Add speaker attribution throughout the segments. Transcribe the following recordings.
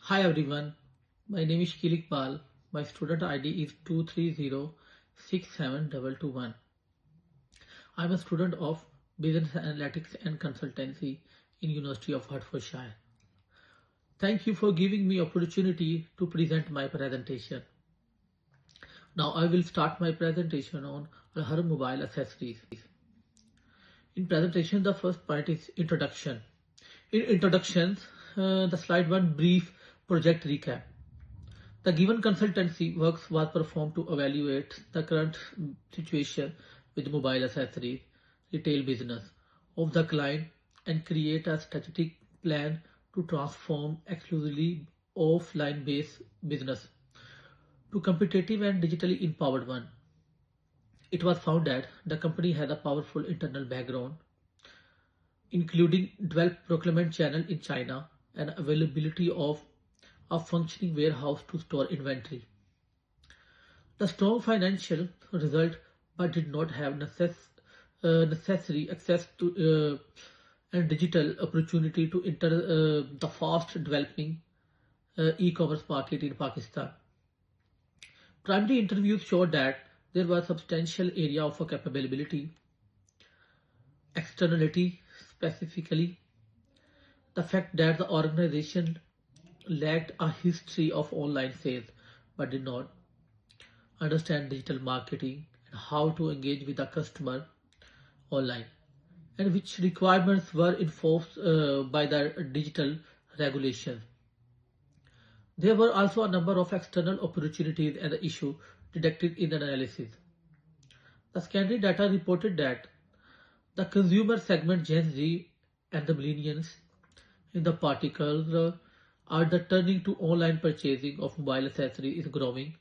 Speaker 1: Hi everyone, my name is Kilik Pal. My student ID is 230-67221. I'm a student of Business Analytics and Consultancy in University of Hertfordshire. Thank you for giving me opportunity to present my presentation. Now I will start my presentation on her mobile accessories. In presentation, the first point is introduction. In introductions, the slide 1 brief project recap. The given consultancy works was performed to evaluate the current situation with mobile accessories retail business of the client and create a strategic plan to transform exclusively offline based business to competitive and digitally empowered one. It was found that the company had a powerful internal background, including developed procurement channel in China and availability of a functioning warehouse to store inventory. The strong financial result but did not have necessary access to and digital opportunity to enter the fast developing e-commerce market in Pakistan. Primary interviews showed that there was substantial area of capability, externality, specifically the fact that the organization lacked a history of online sales but did not understand digital marketing and how to engage with the customer online, and which requirements were enforced by the digital regulations. There were also a number of external opportunities and issues detected in the analysis. The secondary data reported that the consumer segment Gen Z and the millennials in the particular are the turning to online purchasing of mobile accessories is growing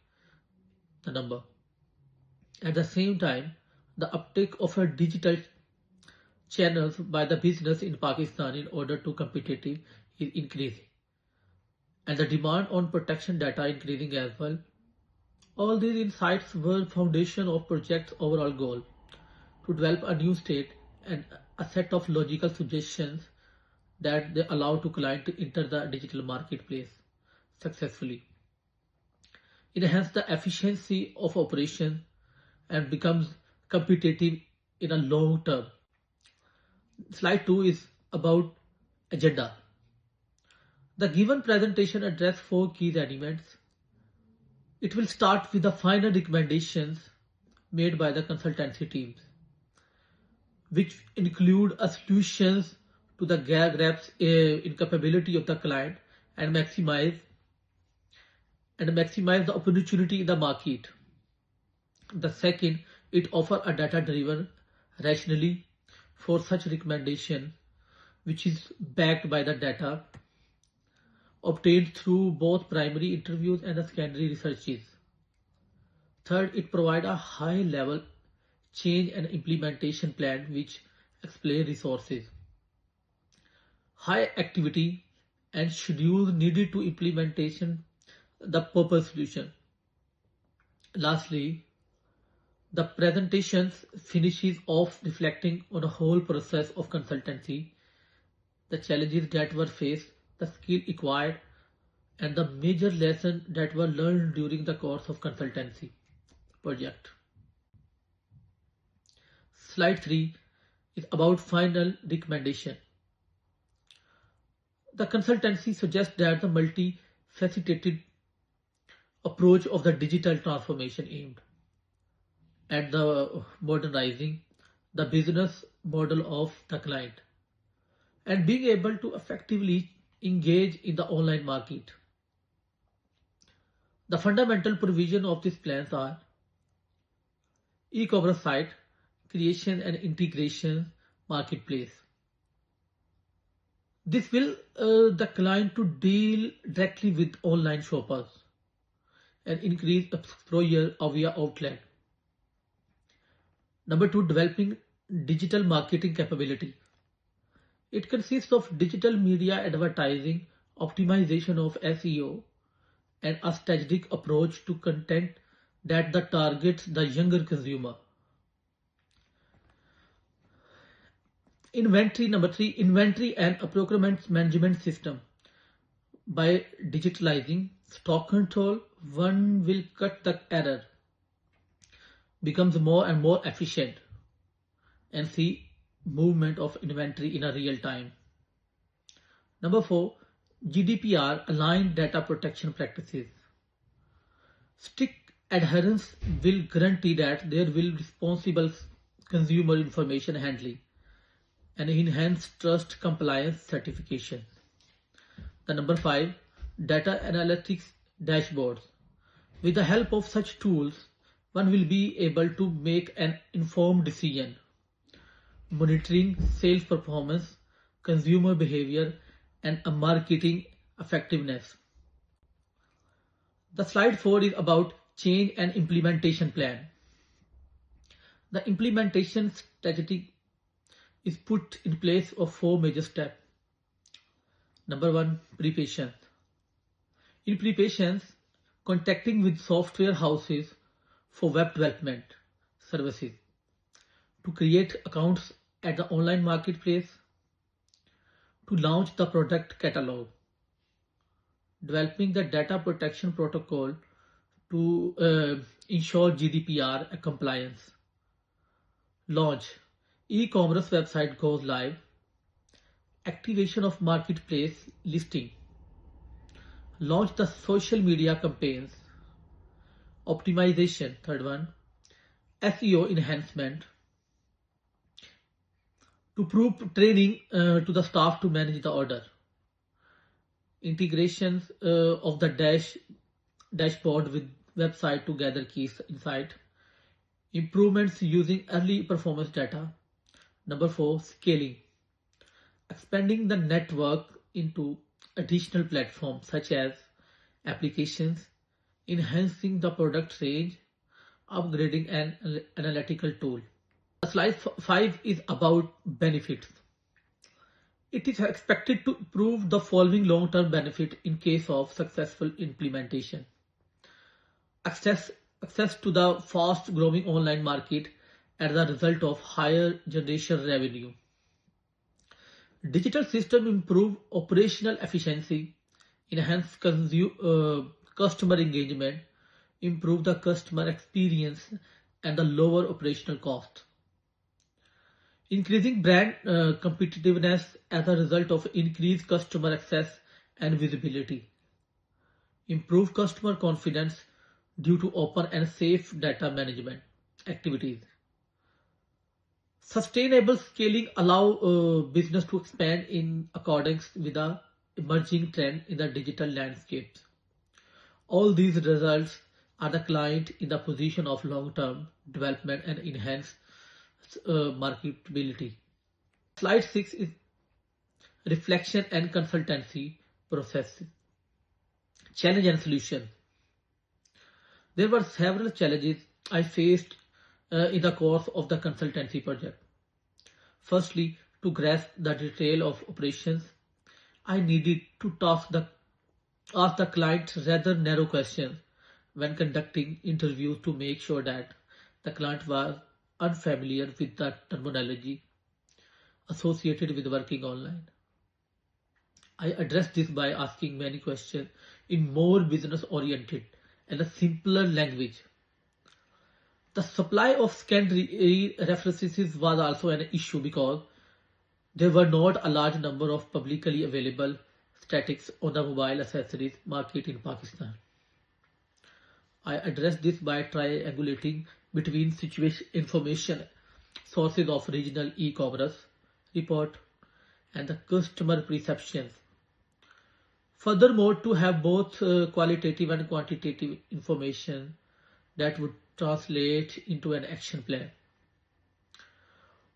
Speaker 1: the number. At the same time, the uptake of a digital channels by the business in Pakistan in order to competitive is increasing, and the demand on protection data increasing as well. All these insights were foundation of project's overall goal to develop a new state and a set of logical suggestions that they allow to client to enter the digital marketplace successfully, enhance the efficiency of operation and becomes competitive in a long term. Slide 2 is about agenda. The given presentation address 4 key elements. It will start with the final recommendations made by the consultancy teams, which include a solutions to the gaps in capability of the client and maximize the opportunity in the market. The second, it offers a data-driven rationally for such recommendation, which is backed by the data obtained through both primary interviews and the secondary researches. Third, it provides a high-level change and implementation plan which explain resources, high activity and schedules needed to implementation the purpose solution. Lastly, the presentation finishes off reflecting on the whole process of consultancy, the challenges that were faced, the skill acquired, and the major lessons that were learned during the course of consultancy project. Slide 3 is about final recommendation. The consultancy suggests that the multifaceted approach of the digital transformation aimed at the modernizing the business model of the client and being able to effectively engage in the online market. The fundamental provision of these plans are e-commerce site creation and integration marketplace. This will the client to deal directly with online shoppers and increase exposure via outlet. Number 2, developing digital marketing capability. It consists of digital media advertising, optimization of SEO, and a strategic approach to content that targets the younger consumer. Inventory, number 3, inventory and a procurement management system, By digitalizing stock control, one will cut the error, becomes more and more efficient, and see movement of inventory in a real time. Number 4, GDPR aligned data protection practices. Strict adherence will guarantee that there will be responsible consumer information handling and enhanced trust compliance certification. The number 5, data analytics dashboards. With the help of such tools, one will be able to make an informed decision, monitoring sales performance, consumer behavior, and a marketing effectiveness. The slide 4 is about change and implementation plan. The implementation strategy is put in place of 4 major steps. Number 1, preparations. In preparations, contacting with software houses for web development services to create accounts at the online marketplace, to launch the product catalog, developing the data protection protocol to ensure GDPR compliance, launch e-commerce website goes live, activation of marketplace listing, launch the social media campaigns, optimization, third one, SEO enhancement, to prove training to the staff to manage the order, integrations of the dashboard with website to gather key insight, improvements using early performance data. Number 4, scaling, expanding the network into additional platforms such as applications, enhancing the product range, upgrading an analytical tool. Slide 5 is about benefits. It is expected to prove the following long-term benefit in case of successful implementation. Access to the fast-growing online market as a result of higher generation revenue. Digital system improve operational efficiency, enhance customer engagement, improve the customer experience, and the lower operational cost. Increasing brand competitiveness as a result of increased customer access and visibility. Improve customer confidence due to open and safe data management activities. Sustainable scaling allow business to expand in accordance with the emerging trend in the digital landscapes. All these results are the client in the position of long-term development and enhanced marketability. Slide 6 is reflection and consultancy process. Challenge and solution. There were several challenges I faced in the course of the consultancy project. Firstly, to grasp the detail of operations, I needed to ask the client rather narrow questions when conducting interviews to make sure that the client was unfamiliar with the terminology associated with working online. I addressed this by asking many questions in more business-oriented and a simpler language. The supply of scanned references was also an issue because there were not a large number of publicly available statistics on the mobile accessories market in Pakistan. I addressed this by triangulating between situation information sources of regional e-commerce report and the customer perceptions. Furthermore, to have both qualitative and quantitative information that would translate into an action plan.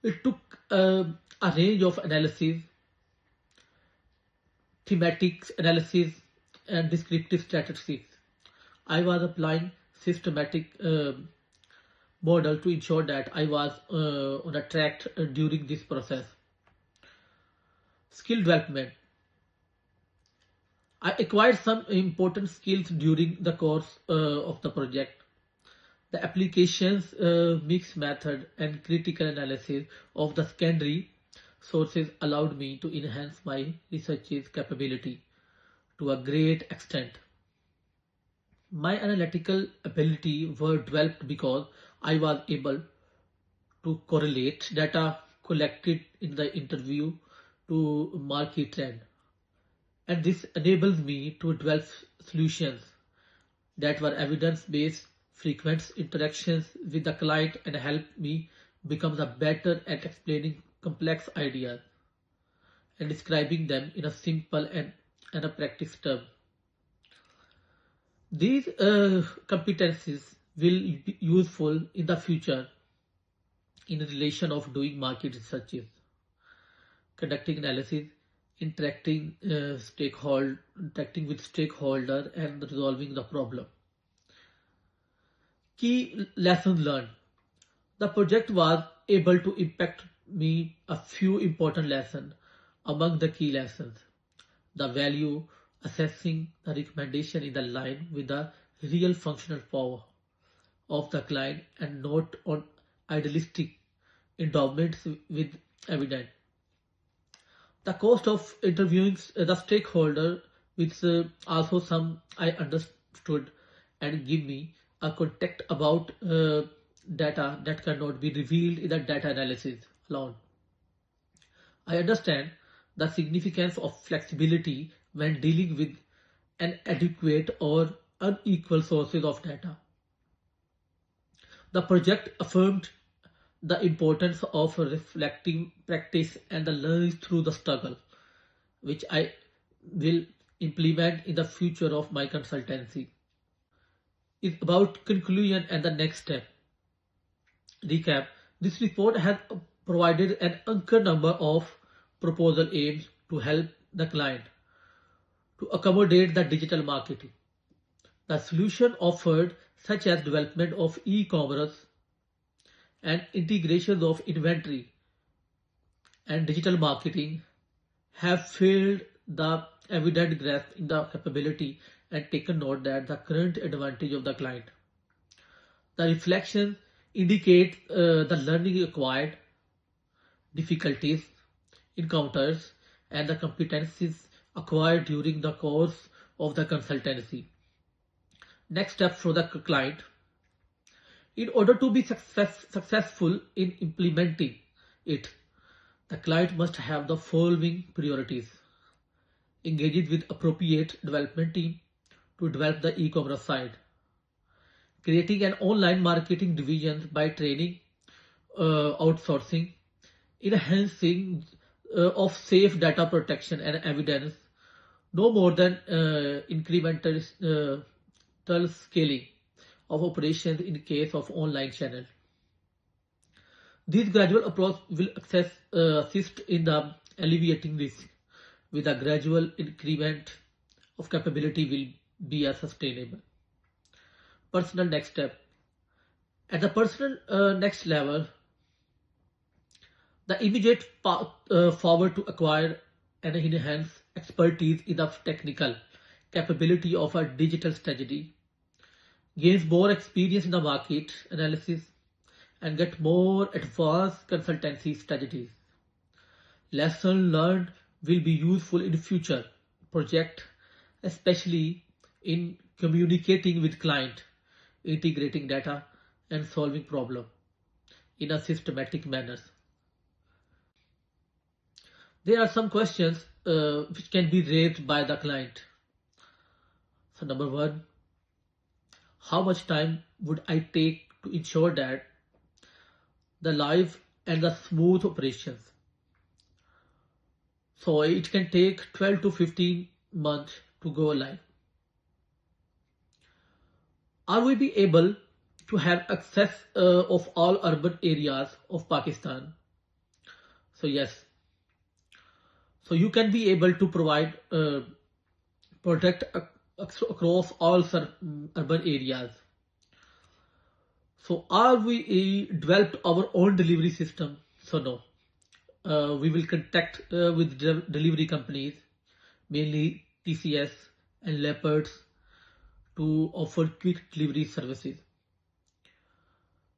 Speaker 1: It took a range of analysis, thematic analysis, and descriptive statistics. I was applying systematic model to ensure that I was on a track during this process. Skill development. I acquired some important skills during the course of the project. The applications mix method and critical analysis of the secondary sources allowed me to enhance my research's capability to a great extent. My analytical ability were developed because I was able to correlate data collected in the interview to market trend. And this enables me to develop solutions that were evidence-based, frequent interactions with the client and help me become the better at explaining complex ideas and describing them in a simple and a practice term. These competencies will be useful in the future in relation of doing market researches, conducting analysis, interacting with stakeholder and resolving the problem. Key lessons learned. The project was able to impact me a few important lessons. Among the key lessons, the value assessing the recommendation in the line with the real functional power of the client and not on idealistic endowments with evidence. The cost of interviewing the stakeholder, which also some I understood and give me a context about data that cannot be revealed in the data analysis alone. I understand the significance of flexibility when dealing with inadequate or unequal sources of data. The project affirmed the importance of reflecting practice and the learning through the struggle, which I will implement in the future of my consultancy. It's about conclusion and the next step. Recap. This report has provided an anchor number of proposal aims to help the client to accommodate the digital marketing. The solution offered, such as development of e-commerce and integration of inventory and digital marketing, have filled the evident grasp in the capability and taken note that the current advantage of the client. The reflection indicates the learning acquired, difficulties, encounters, and the competencies acquired during the course of the consultancy. Next step for the client. In order to be successful in implementing it, the client must have the following priorities. Engage with appropriate development team to develop the e-commerce side. Creating an online marketing division by training, outsourcing, enhancing of safe data protection and evidence, no more than incremental scaling of operations in case of online channel. This gradual approach will assist in the alleviating risk, with a gradual increment of capability will be a sustainable. Personal next step. At the personal next level, the immediate path forward to acquire and enhance expertise in the technical capability of a digital strategy, gains more experience in the market analysis, and get more advanced consultancy strategies. Lessons learned will be useful in future project, especially in communicating with client, integrating data, and solving problem in a systematic manner. There are some questions which can be raised by the client. So number one, how much time would I take to ensure that the live and the smooth operations? So it can take 12 to 15 months to go live. Are we be able to have access of all urban areas of Pakistan? So yes. So you can be able to provide product across all urban areas. So are we developed our own delivery system? So no. We will contact with delivery companies, mainly TCS and Leopards, to offer quick delivery services.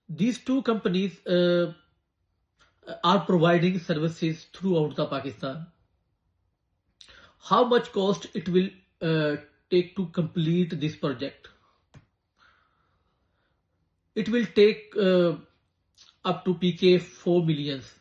Speaker 1: These two companies are providing services throughout the Pakistan. How much cost it will take to complete this project? It will take up to PK 4 millions.